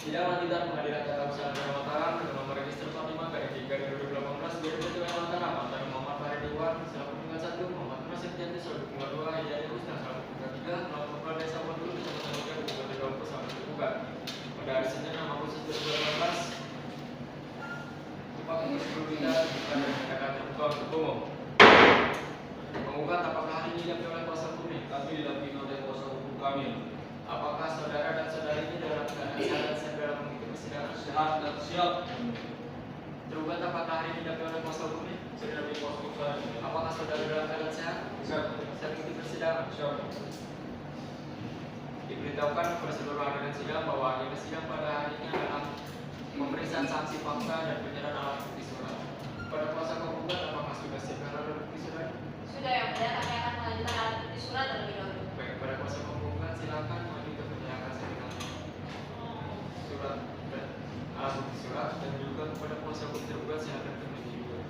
Sidang lanjutan pengadilan tata usaha negara Mataram dengan nomor register 45 garing 2018 Direktur Mataram antara Muhammad Farid Iwan selaku penggugat 1, Muhammad Nur Septianti selaku penggugat 2, Hidayat Husna selaku penggugat 3, melawan Kepala Desa Pondok Kecamatan Luka penggugat 30 selaku penggugat. Pada hari Senin 6 Agustus 2018 upah untuk kita bukan dengan terbuka untuk umum. Penggugat apakah hari ini didampingi oleh kuasa hukum? Kami didampingi oleh kuasa hukum kami. Apakah saudara dan saudari ini dalam keadaan sehat dan siap dalam mengikuti persidangan? Sehat dan siap. Tergugat apakah hari ini didampingi oleh kuasa hukum? Saya didampingi kuasa hukum saya. Apakah saudara dalam keadaan sehat? Siap. Siap mengikuti persidangan? Siap. Diberitahukan kepada seluruh hadirin sidang bahwa agenda sidang pada hari ini adalah pemeriksaan saksi fakta dan penyerahan alat bukti surat. Pada kuasa penggugat apakah sudah siap dengan alat bukti surat? Sudah, yang mulia kami akan mengajukan alat bukti surat terlebih dahulu. Baik, pada kuasa penggugat silakan maju untuk menyerahkan dengan surat dan alat bukti surat, dan juga kepada kuasa hukum tergugat silakan terlebih dahulu.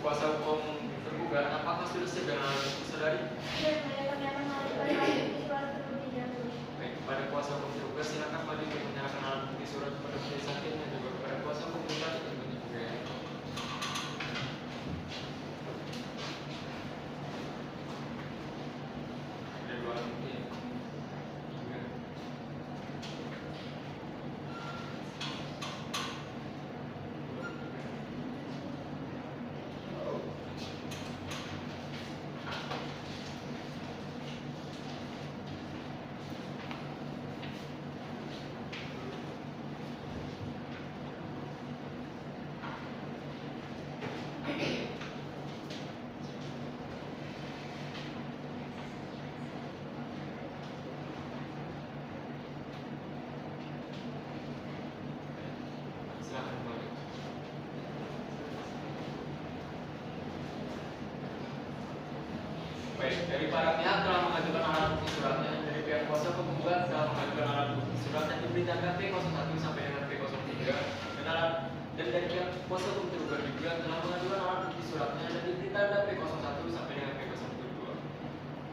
Kuasa hukum tergugat, apakah sudah siap dengan alat bukti saudari? Sudah, yang mulia kami akan mengajukan alat bukti surat terlebih dahulu. Baik, kepada kuasa hukum tergugat silakan maju untuk menyerahkan alat bukti surat kepada majelis hakim dan juga kepada kuasa hukum tergugat untuk menyebutkan. Ada dua alat bukti. Tiga. Silakan kembali. Baik, dari para pihak telah mengajukan alat bukti suratnya. Dari pihak kuasa penggugat telah mengajukan alat bukti surat yang diberitakan P01 sampai dengan P03 dan dari pihak kuasa hukum tergugat juga telah mengajukan alat bukti suratnya dan diberitakan P01 sampai dengan P02.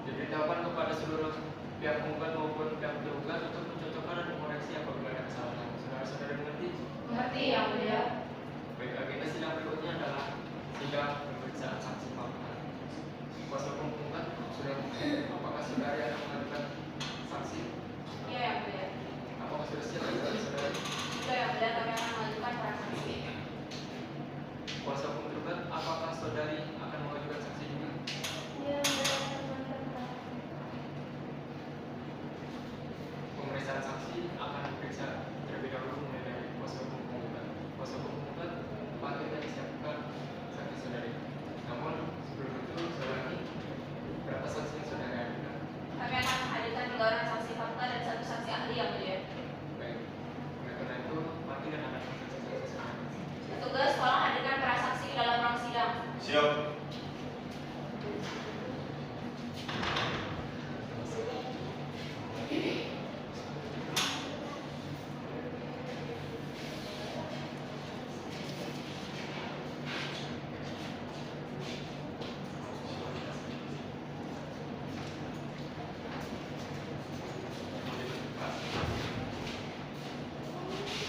Diberitahukan kepada seluruh pihak penggugat maupun pihak tergugat untuk mencocokkan dan mengoreksi apabila ada kesalahan. Saudara-saudara mengerti? Mengerti, yang mulia. Baik, agenda sidang berikutnya adalah sidang pemeriksaan saksi fakta. Kuasa hukum penggugat sudah apakah saudara yang mengajukan saksi? Iya, yang mulia. Apakah sudah siap saudara? Sudah, yang mulia kami akan mengajukan para saksi. Kuasa hukum tergugat apakah saudari akan mengajukan saksi juga? Iya, yang mulia kami akan mengajukan. Pemeriksaan saksi akan diperiksa terlebih dahulu mulai dari kuasa hukum penggugat. Kuasa hukum penggugat patut disiapkan saksi saudari. Namun sebelum itu saudari, berapa saksi yang saudari ajukan? Kami akan menghadirkan 3 orang saksi fakta dan 1 saksi ahli, yang mulia. Baik, oleh karena itu mati dan akan saksi saudari. Petugas, tolong hadirkan para saksi ke dalam ruang sidang. Siap.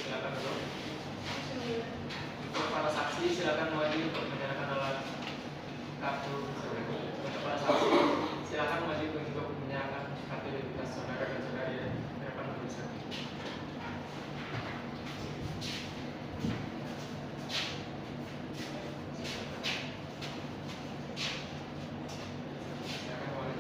Silakan dulu. Untuk para saksi silakan maju untuk menyerahkan alat kartu saudari. Untuk para saksi silakan maju untuk menyerahkan kartu identitas saudara dan saudari di hadapan majelis hakim. Silakan maju.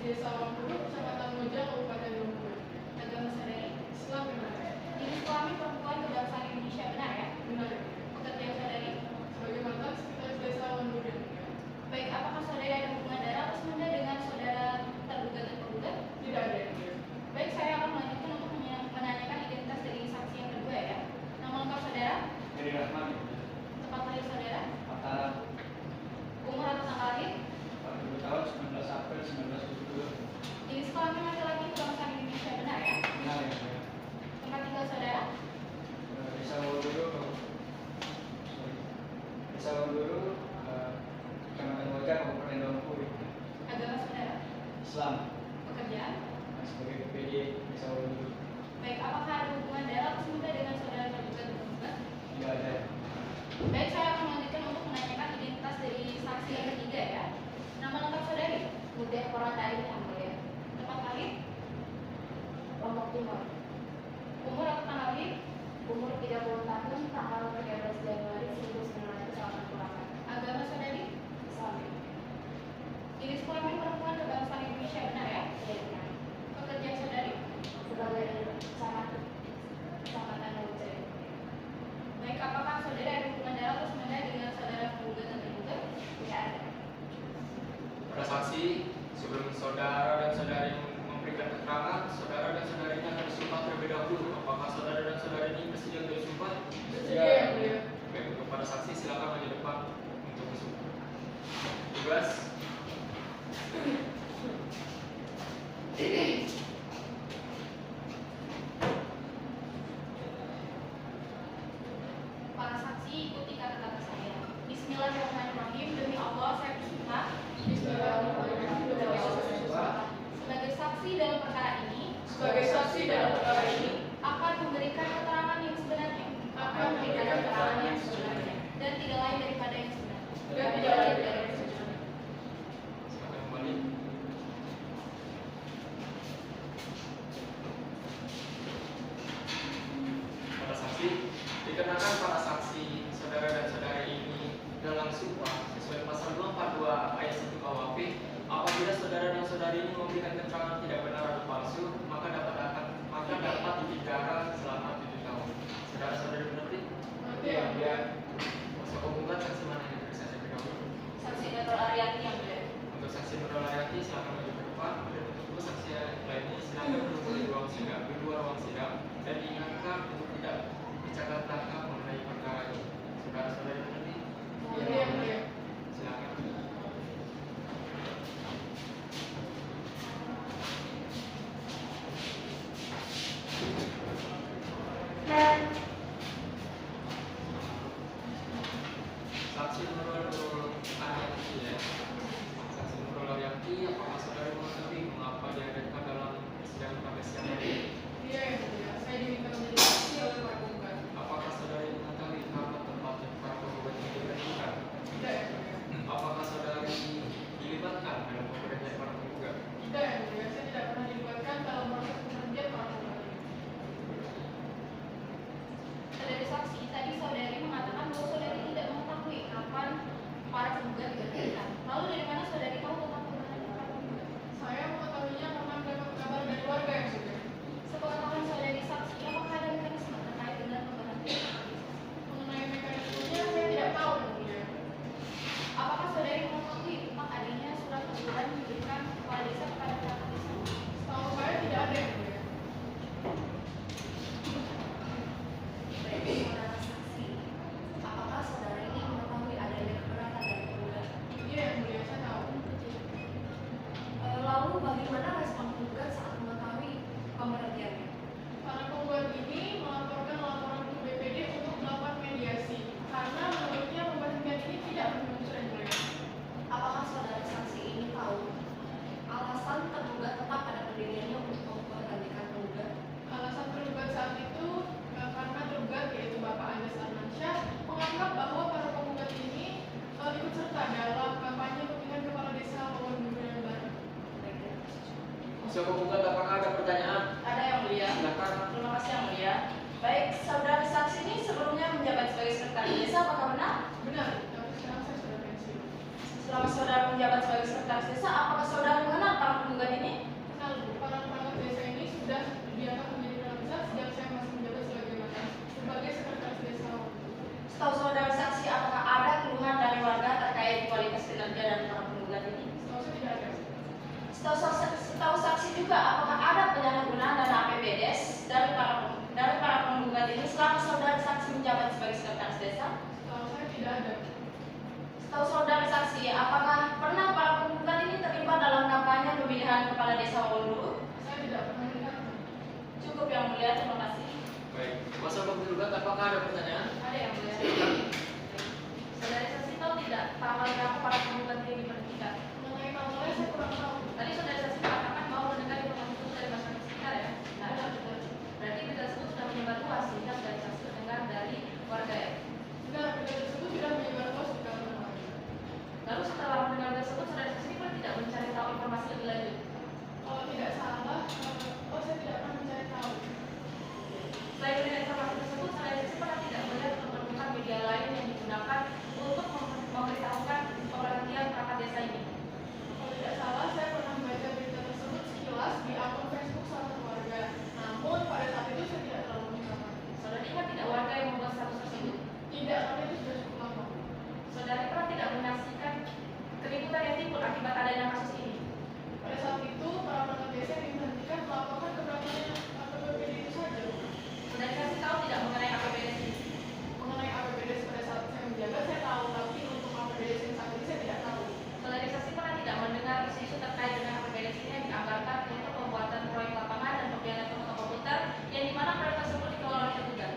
Desa Wangkuru, Kecamatan Moja, Kabupaten Bengkulu. Agama saudari? Islam benar. Jenis kelamin perempuan kebangsaan Indonesia benar ya? Benar. Pekerjaan saudari? Sebagai mantan sekretaris desa Wangkuru yang mulia. Baik, apakah saudari ada hubungan darah atau semenda dengan saudara tergugat dan penggugat? Tidak ada yang mulia. Baik, saya akan melanjutkan untuk menanyakan identitas dari saksi yang kedua ya. Nama lengkap saudara? Heri Rahman. Tempat lahir saudara? Mataram. Umur atau tanggal lahir? 42 tahun 19 April 1972. Jenis kelamin laki-laki kebangsaan Indonesia benar ya? Benar ya, saya. Tempat tinggal saudara? Desa Wondoro. Desa Wondoro, Kecamatan Moja, Kabupaten Bengkulu. Agama saudara? Islam. Pekerjaan? Sebagai PPD Desa Wondoro. Baik, apakah ada hubungan darah atau semenda dengan saudara tergugat dan penggugat? Tidak ada. Baik, saya akan melanjutkan untuk menanyakan identitas dari saksi yang ketiga ya. Nama lengkap saudari? Mudah Koratari yang mulia. Tempat lahir? Lombok Timur. Umur atau tanggal lahir? Umur 30 tahun, tanggal 13 Januari 1988. Agama saudari? Islam. Jenis kelamin perempuan kebangsaan Indonesia benar ya? Ya, benar. Pekerjaan saudari? Sebagai camat Kecamatan Moja. Baik, apakah saudara ada hubungan darah atau semenda dengan saudara penggugat dan tergugat? Tidak ada. Para saksi, sebelum saudara dan saudari memberikan keterangan, saudara dan saudarinya akan disumpah terlebih dahulu. Apakah saudara dan saudari ini bersedia untuk disumpah? Bersedia yang mulia. Baik, untuk para saksi silakan maju depan untuk bersumpah. Tugas. Para saksi ikuti kata-kata saya. Bismillahirrahmanirrahim. Demi Allah saya bersumpah Bismillahirrahmanirrahim. Demi Allah saya bersumpah. sebagai saksi dalam perkara ini Sebagai saksi dalam perkara ini, akan memberikan keterangan yang sebenarnya akan memberikan keterangan yang sebenarnya dan tidak lain daripada yang sebenarnya. dan tidak lain dari yang sebenarnya. Silakan kembali. Para saksi, dikenakan para saksi, saudara dan saudari ini dalam sumpah sesuai pasal 242 ayat 1 KUHP, apabila saudara dan saudari ini memberikan keterangan tidak benar atau palsu, maka dapat dipidana selama 7 tahun. Saudara-saudari mengerti? Mengerti yang mulia. Kuasa penggugat saksi mana yang diperiksa terlebih dahulu? Saksi Nurul Aryati yang mulia. Untuk saksi Nurul Aryati silakan maju ke depan. Dan untuk dua saksi lainnya silakan menunggu di ruang sidang, di luar ruang sidang, dan diingatkan untuk tidak bercakap takap mengenai perkara ini. Saudara-saudari mengerti? Mengerti yang mulia. Silakan. Saksi Nurul Aryati ya. Saksi Nurul Aryati, apakah saudara mengetahui mengapa dihadirkan dalam persidangan pada siang hari? Iya yang mulia. Saya diminta menjadi saksi oleh para penggugat. Apakah saudari mengetahui karena tempat yang para penggugat ini dihadirkan? Tidak yang mulia. Apakah saudari dilibatkan dalam pemberhentian para penggugat? Tidak yang mulia. Saya tidak pernah dilibatkan dalam proses pemberhentian para penggugat. Saudari saksi, tadi saudari mengatakan bahwa saudari tidak mengetahui kapan para penggugat diberhentikan. Lalu dari mana saudari tahu tentang pemberhentian para penggugat? Saya mengetahuinya karena mendapat kabar dari warga yang mulia. Sepengetahuan saudari saksi, apakah ada mekanisme terkait dengan pemberhentian? Mengenai mekanismenya saya tidak tahu yang mulia. Apakah saudari mengetahui tentang adanya surat teguran yang diberikan kepala desa kepada perangkat desa? Setahu saya tidak ada yang mulia. Baik, saudara saksi. Apakah saudara ini mengetahui adanya keberatan dari penggugat? Iya yang mulia. Saya tahu. Lalu bagaimana respon penggugat saat mengetahui pemberhentiannya? Para penggugat ini melaporkan laporan ke BPD untuk melakukan mediasi karena menurutnya pemberhentian ini tidak memenuhi unsur yang mulia. Apakah saudara saksi ini tahu alasan tergugat tetap pada pendiriannya untuk memberhentikan penggugat? Alasan tergugat saat itu karena tergugat yaitu Bapak Andes Armansyah menganggap bahwa para penggugat ini ikut serta dalam kampanye pemilihan kepala desa Wonogiri yang baru. Siapa penggugat, apakah ada pertanyaan? Ada yang mulia. Silakan. Terima kasih yang mulia. Baik, saudara saksi ini sebelumnya menjabat sebagai sekretaris desa, apakah benar? Benar, tapi sekarang saya sudah pensiun. Selama saudara menjabat sebagai sekretaris desa, apakah saudara mengenal para penggugat ini? juga apakah ada penyalahgunaan dana APBDes dari para penggugat ini selama saudara saksi menjabat sebagai sekretaris desa? Setahu saya tidak ada. Setahu saudara saksi, apakah pernah para penggugat ini terlibat dalam kampanye pemilihan kepala desa Wawondulu? Saya tidak pernah melihat. Cukup yang mulia, terima kasih. Baik, kuasa hukum tergugat apakah ada pertanyaan? Ada yang mulia. Silakan. Saudara saksi tahu tidak tanggal berapa para penggugat ini diberhentikan? Mengenai tanggalnya saya kurang tahu. Tadi saudara saksi mengatakan bahwa mendengar informasi itu dari masyarakat sekitar ya? Nah, Ada, betul. berarti berita tersebut sudah menyebar luas sehingga saudara saksi mendengar dari warga ya? Benar, berita tersebut sudah menyebar luas di kalangan warga. Lalu setelah mendengar tersebut, saudara saksi pun tidak mencari tahu informasi lebih lanjut. Kalau tidak salah, saya tidak pernah mencari tahu. Selain mendengar informasi tersebut, saudara saksi pernah tidak melihat atau menemukan media lain yang digunakan untuk memberitahukan pemberhentian perangkat desa ini. Kalau tidak salah, saya pernah membaca berita tersebut sekilas di akun Facebook salah satu warga. Namun pada saat itu saya tidak terlalu mengingatkan. Saudara ingat tidak warga yang membuat status tersebut? Tidak, karena itu sudah cukup lama. Saudara pernah tidak menyaksikan keributan yang timbul akibat adanya kasus ini? Pada saat itu, para perangkat desa yang dihentikan melaporkan keberatan APBD itu saja. Saudara saksi tahu tidak mengenai APBDes ini? Mengenai APBD pada saat saya menjabat, saya tahu, tapi untuk APBD yang saat ini saya tidak tahu. Saudara saksi pernah tidak mendengar isu-isu terkait dengan APBDes ini yang dianggarkan untuk pembuatan proyek lapangan dan pembelian foto komputer yang dimana proyek tersebut dikelola oleh tergugat?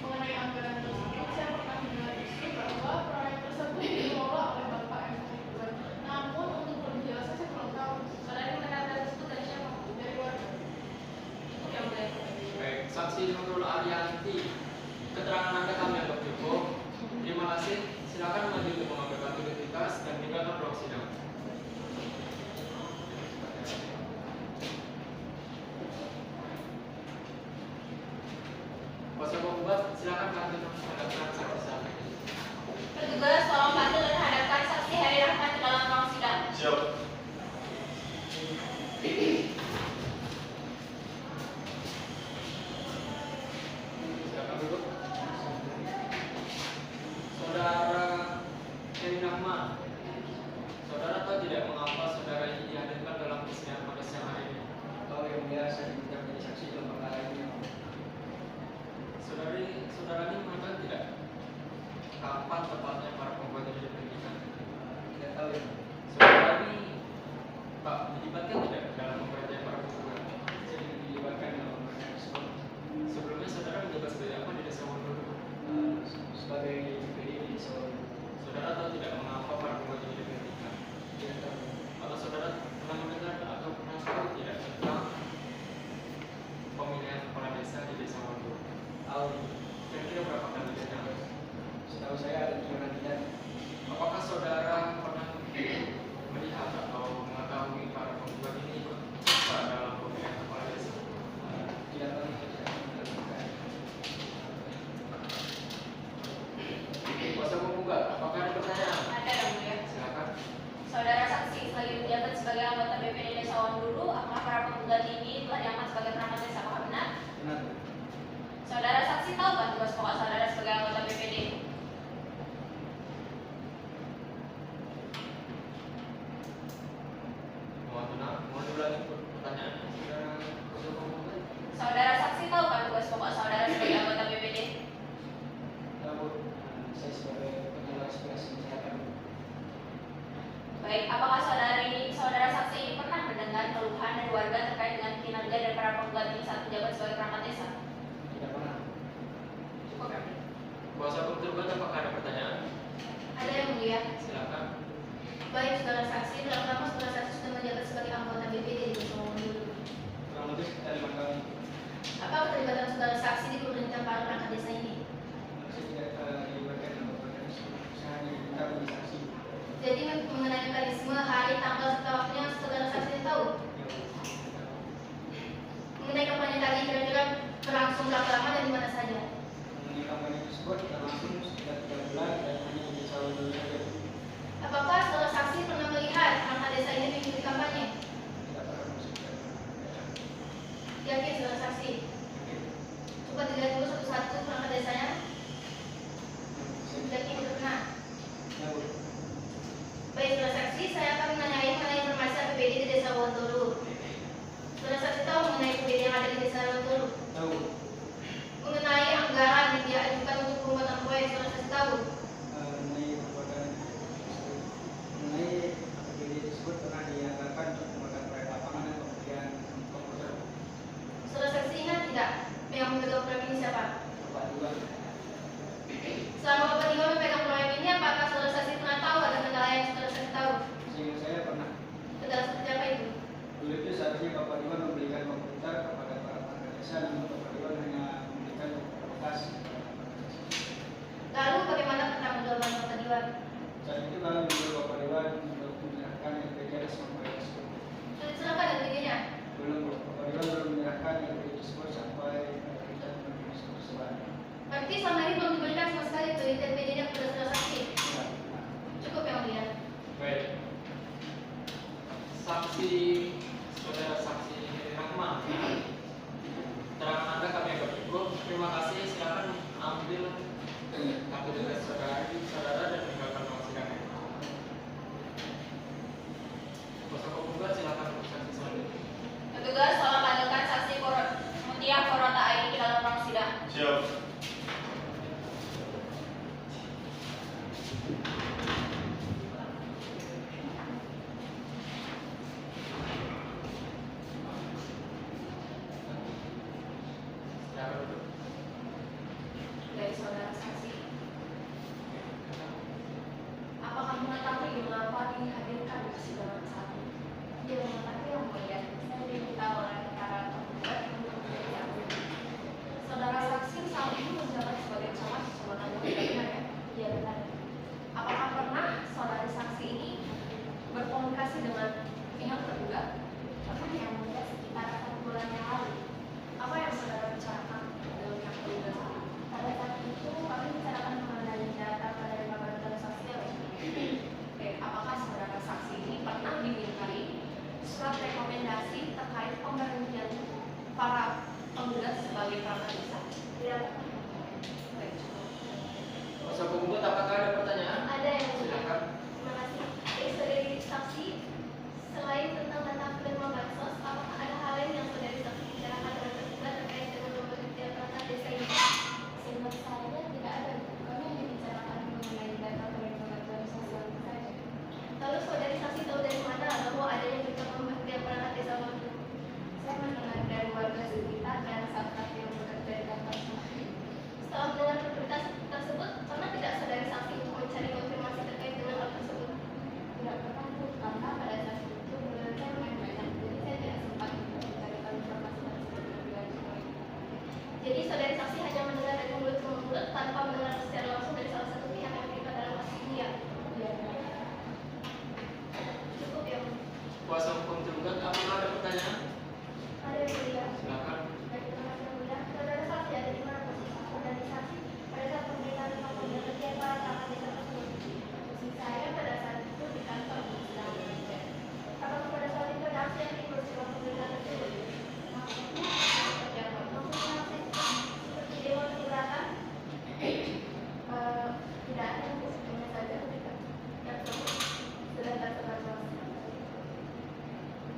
Mengenai anggaran tersebut, saya pernah mendengar isu bahwa proyek tersebut dikelola oleh Bapak M. Setiawan. Namun untuk lebih jelasnya saya kurang tahu. Saudara mendengar berita tersebut dari siapa? Dari warga. Itu yang mulia. Baik, saksi Nurul Arianti, keterangan Anda kami anggap cukup. Terima kasih. Silakan maju untuk mengambil kartu identitas dan tinggalkan ruang sidang. Kuasa penggugat, silakan kartu menghadapkan saksi sah. Petugas tolong bantu dan hadapkan saksi Heri Rahmat ke dalam ruang sidang. Siap. Silakan duduk. Saudara Heri Rahmat, saudara tahu tidak mengapa saudara ini dihadirkan dalam persidangan pada siang hari ini? Tahu yang biasa diminta menjadi saksi dalam perkara ini. Saudara ini mengatakan tidak kapan tepatnya para penggugat ini diberhentikan? Tidak tahu ya. Saudara ini Pak dilibatkan tidak dalam pemberhentian para penggugat? Jadi dilibatkan dalam perkara tersebut Sebelumnya saudara menjabat sebagai apa di desa Wondolu? sebagai DPD di Solo. Saudara tahu tidak mengapa para penggugat ini diberhentikan? Tidak tahu. Atau saudara pernah mendengar atau pernah tahu tidak tentang pemilihan kepala desa di desa Wondolu? Tahu. Kira-kira berapa kandidatnya? Setahu saya ada 3 kandidat. Apakah saudara pernah melihat atau mengetahui para penggugat ini ikut serta dalam pemilihan kepala desa? Tidak pernah terlibat. Kuasa penggugat, apakah ada pertanyaan? Ada yang mulia. Silakan. Saudara saksi selagi menjabat sebagai anggota BPD Desa Wondulu, apakah para penggugat ini telah diangkat sebagai perangkat desa? Apakah benar? Benar. Saudara saksi tahu kan tugas pokok saudara sebagai anggota BPD? Mohon ulangi pertanyaannya. Saudara kuasa penggugat. Saudara saksi tahu kan tugas pokok saudara sebagai anggota BPD? Tahu. Saya sebagai penyelenggara aspirasi kesehatan. Baik, apakah saudara saksi ini pernah mendengar keluhan dari warga terkait dengan kinerja dari para penggugat ini saat menjabat sebagai perangkat desa? Tidak pernah. Cukup ya? Kuasa hukum tergugat, apakah ada pertanyaan? Ada yang mulia. Silakan. Baik, saudara saksi, dalam lama saudara saksi sudah menjabat sebagai anggota BPD di Desa Wondolu. Kurang lebih sekitar 5 kali. Apa keterlibatan saudara saksi di pemerintahan para perangkat desa ini? Saya tidak dilibatkan dalam perkara tersebut. Saya hanya diminta menjadi saksi. Jadi mengenai mekanisme, hari, tanggal, serta waktunya saudara saksi tahu? Ya, tidak tahu. Mengenai kampanye tadi kira-kira berlangsung berapa lama dan di mana saja? Mengenai kampanye tersebut berlangsung sekitar 3 bulan dan hanya di Desa Wondolu saja. Apakah saudara saksi pernah melihat perangkat desa ini mengikuti kampanye? Tidak pernah. Jadi saudari saksi hanya mendengar dari mulut ke mulut tanpa mendengar secara langsung dari salah satu pihak yang terlibat dalam kasus ini ya. Iya. Cukup ya. Kuasa hukum tergugat, apakah ada pertanyaan? Ada yang mulia. Silakan. Baik, terima kasih yang mulia. Saudara saksi ada di mana posisi saudari saksi pada saat pemberitaan tentang pemberhentian para perangkat desa tersebut? Posisi saya pada saat itu di kantor di Istana Presiden. Apakah pada saat itu ada aksi yang ikut dalam pemberitaan tersebut? Maksudnya seperti apa? Maksudnya aksi seperti dewan keberatan? Tidak ada, hanya saja tidak. Yang tersebut sudah tersebar luas.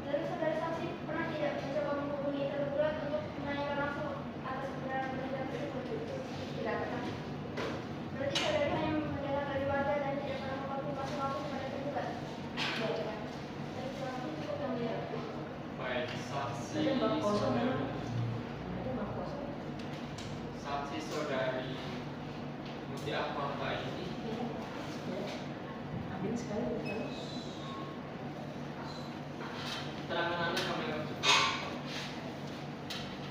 Lalu saudara saksi pernah tidak mencoba menghubungi tergugat untuk menanyakan langsung atas kebenaran pernyataan tersebut? Tidak pernah. Berarti saudara hanya mendengar dari warga dan tidak pernah mengkonfirmasi langsung kepada tergugat? Tidak pernah. Baik, terima kasih, cukup yang mulia. Baik, saksi Ada bak kosong saudari. ya? Ada bak kosong. Saksi saudari Muti Akmal ini Ya. Ambil sekali betul. keterangan Anda kami akan cukup.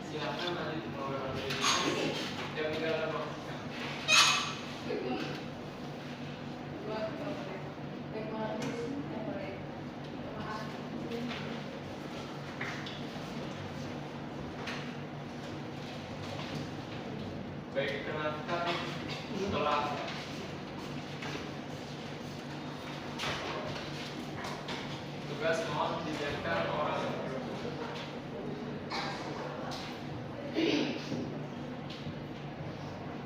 Silakan nanti mengobrol diri. Yang tinggalkan waktu. Baik, boleh. Baik, kenalkan setelah tugas mohon dijadikan orang yang berhubung.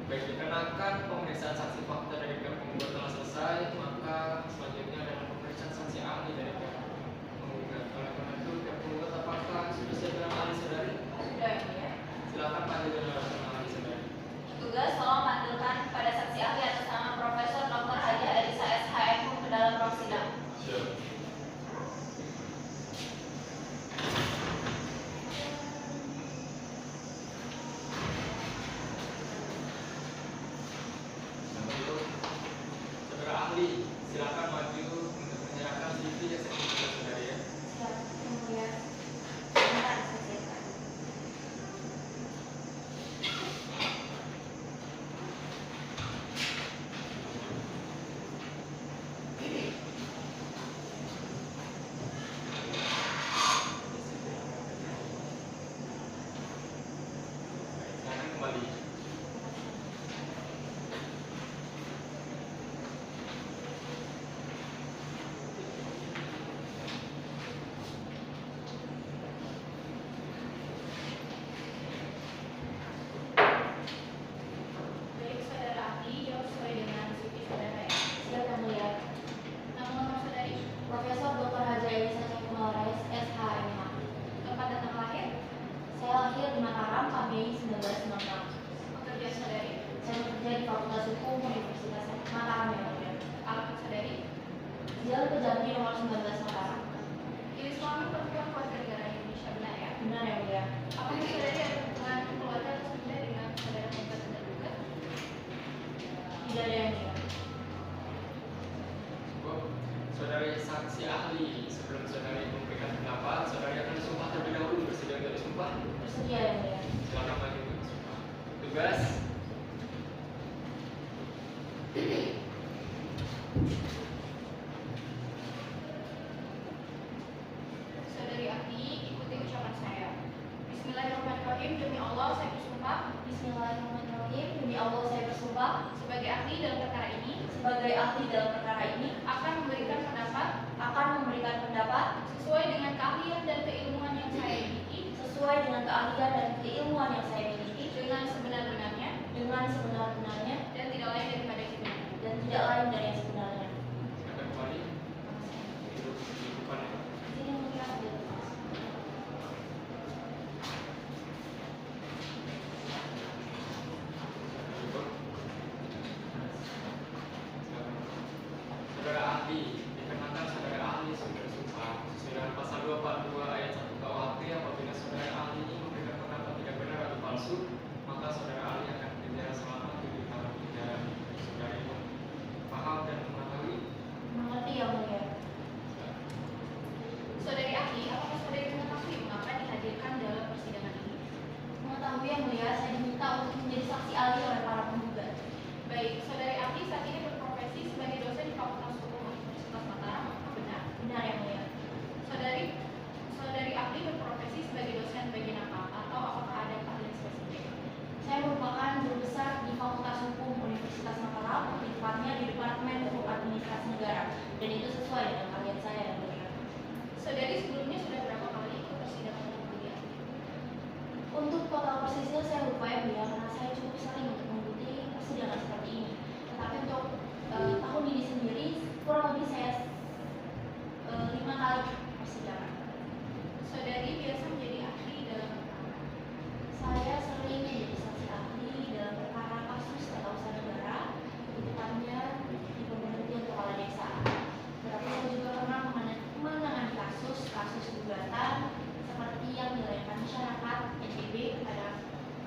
Baik, dikenakan pemeriksaan saksi fakta dari pihak penggugat telah selesai, maka selanjutnya adalah pemeriksaan saksi ahli dari pihak penggugat. Oleh karena itu, pihak penggugat apakah sudah siap dengan ahli saudari? Sudah ya, mulia. Silakan panggil dengan ahli saudari. Tugas tolong panggilkan pada saksi ahli atas nama Profesor Dr. Haja Elisa SHM ke dalam ruang sidang. Siap. Saudara ahli, silakan maju untuk menyerahkan CV yang saya kirimkan saudari ya. Siap, yang mulia. Sebentar, saya siapkan. Silakan kembali. Baik, saudara ahli, jawab sesuai dengan CV saudara ya. Siap, yang mulia. Nama saudari, Profesor Dr. Haja Elisa Cekumarais SHMH. tempat datang lahir, Saya lahir di Mataram pada Mei 1996. pekerjaan saudari, Saya bekerja di Fakultas Hukum Universitas Mataram yang mulia. alamat saudari, Jalan Kejati nomor 19 Mataram. jenis kelamin perempuan warga negara Indonesia, benar ya? Benar yang mulia. Apakah saudari ada hubungan keluarga atau benda dengan saudara penggugat dan tergugat? Tidak ada yang mulia. Cukup. Saudari saksi ahli, sebelum saudari memberikan pendapat, saudari akan disumpah terlebih dahulu. Bersedia untuk disumpah? Bersedia yang mulia. Silakan maju untuk disumpah. Tugas. Saudari ahli, ikuti ucapan saya. Bismillahirrahmanirrahim, demi Allah saya bersumpah Bismillahirrahmanirrahim. Demi Allah saya bersumpah sebagai ahli dalam perkara ini sebagai ahli dalam perkara ini akan memberikan pendapat akan memberikan pendapat sesuai dengan keahlian dan keilmuan yang saya miliki sesuai dengan keahlian dan keilmuan yang saya miliki dengan sebenar-benarnya dengan sebenar-benarnya dan tidak lain daripada itu. dan tidak lain dari yang sebenarnya. Silakan kembali. Duduk di depan ya. Ini yang mulia ambil. Cukup. Silakan. Saudara ahli, dikenakan saudara ahli sudah bersumpah sesuai dengan pasal 242 ayat 1 KUHP, apabila saudara ahli ini memberikan pendapat tidak benar atau palsu, maka saudara ahli akan dipenjara selama 7 tahun penjara. Saudara itu paham dan memahami? Mengerti yang mulia. Saudari ahli, apakah saudari mengetahui mengapa dihadirkan dalam persidangan ini? Mengetahui yang mulia, saya diminta sering untuk mengikuti persidangan seperti ini. Tetapi untuk tahun ini sendiri kurang lebih saya 5 kali persidangan. Saudari biasa menjadi ahli dalam perkara. Saya sering menjadi saksi ahli dalam perkara kasus tata usaha negara, tepatnya di pemberhentian kepala desa. Tetapi saya juga pernah menangani kasus gugatan seperti yang dilayangkan masyarakat NTB kepada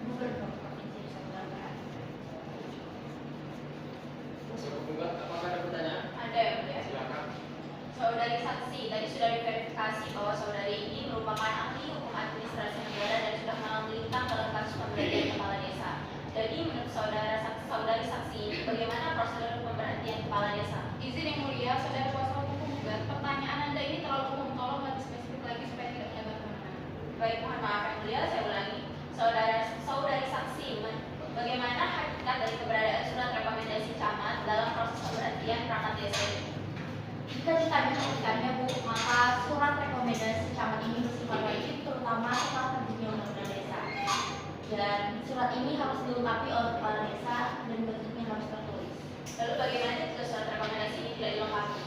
Gubernur Provinsi Nusa Tenggara Barat. Kuasa penggugat, apakah ada pertanyaan? Ada yang mulia. Silakan. Saudari saksi, tadi sudah diverifikasi bahwa saudari ini merupakan ahli hukum administrasi negara dan sudah melintang dalam kasus pemberhentian kepala desa. Jadi menurut saudari saksi ini, bagaimana prosedur pemberhentian kepala desa? Izin yang mulia, saudara kuasa hukum penggugat, pertanyaan Anda ini terlalu umum, tolong lebih spesifik lagi supaya tidak melebar kemana-mana. Baik, mohon maaf yang mulia, saya ulangi. Saudari saksi, bagaimana hakikat dari keberadaan surat rekomendasi camat dalam proses pemberhentian perangkat desa ini? Jika ditanya hakikannya Bu, maka surat rekomendasi camat ini bersifat wajib terutama setelah terbitnya undang-undang desa. Dan surat ini harus dilengkapi oleh kepala desa dan bentuknya harus tertulis. Lalu bagaimana jika surat rekomendasi ini tidak dilengkapi?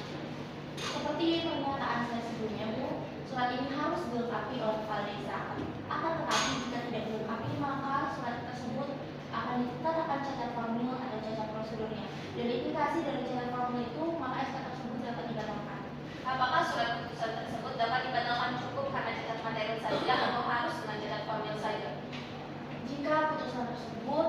Seperti pernyataan saya sebelumnya Bu, surat ini harus dilengkapi oleh kepala desa. Akan tetapi jika tidak dilengkapi maka surat tersebut akan ditetapkan cacat formil atau cacat prosedurnya. Dan indikasi dari cacat formil itu maka SK tersebut dapat dibatalkan. Apakah surat keputusan tersebut dapat dibatalkan cukup karena cacat material saja atau harus dengan cacat formil saja? Jika putusan tersebut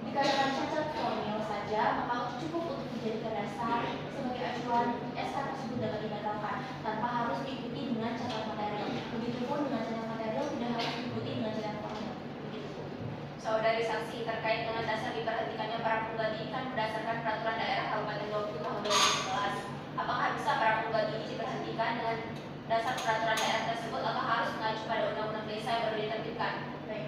dikarenakan cacat formil saja, maka cukup untuk dijadikan dasar sebagai acuan SK tersebut dapat dibatalkan tanpa harus diikuti dengan cacat material. Begitupun dengan cacat material tidak harus diikuti dengan cacat formil. Begitu. Saudari saksi, terkait dengan dasar diberhentikannya para penggugat ini kan berdasarkan peraturan daerah Kabupaten 20 tahun 2011. Apakah bisa para penggugat ini diberhentikan dengan dasar peraturan daerah tersebut atau harus mengacu pada undang-undang desa yang baru diterbitkan? Baik.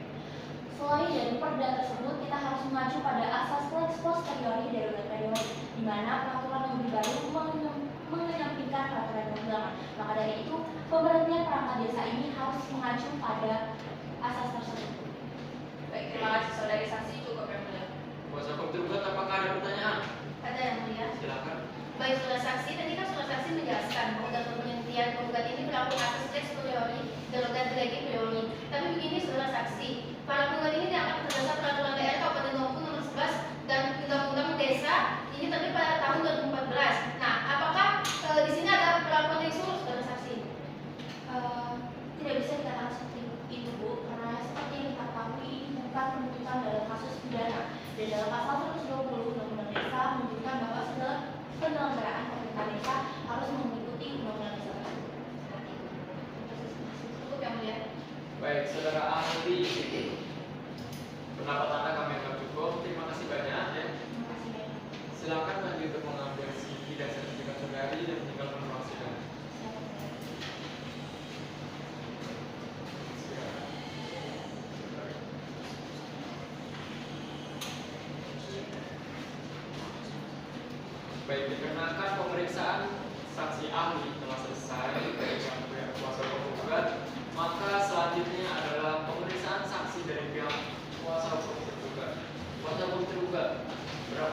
Selain dari perda tersebut, kita harus mengacu pada asas lex posteriori derogat priori, di mana peraturan yang lebih baru mengenyampingkan peraturan perundangan. Maka dari itu, pemberhentian perangkat desa ini harus mengacu pada asas tersebut. Baik, terima kasih saudari saksi, cukup yang mulia. Kuasa hukum tergugat, apakah ada pertanyaan? Ada yang mulia. Silakan. Baik, saudara saksi, tadi kan saudara saksi menjelaskan bahwa dalam pemberhentian penggugat ini berlaku asas lex priori, derogat legi priori. Tapi begini saudara saksi, para penggugat ini diangkat berdasar peraturan daerah Kabupaten 20 nomor 11 dan undang-undang desa ini terbit pada tahun 2014. Nah, apakah di sini ada perlakuan yang surut saudara saksi? Tidak bisa dikatakan seperti itu Bu, karena seperti yang kita ketahui ini bukan penuntutan dalam kasus pidana. Dan dalam pasal 120 Undang-Undang Desa menunjukkan bahwa segala penyelenggaraan pemerintah desa harus mengikuti undang-undang desa tersebut. Seperti itu. Cukup yang mulia. Baik, saudara ahli, pendapat Anda kami anggap cukup. Terima kasih banyak ya. Terima kasih. Silakan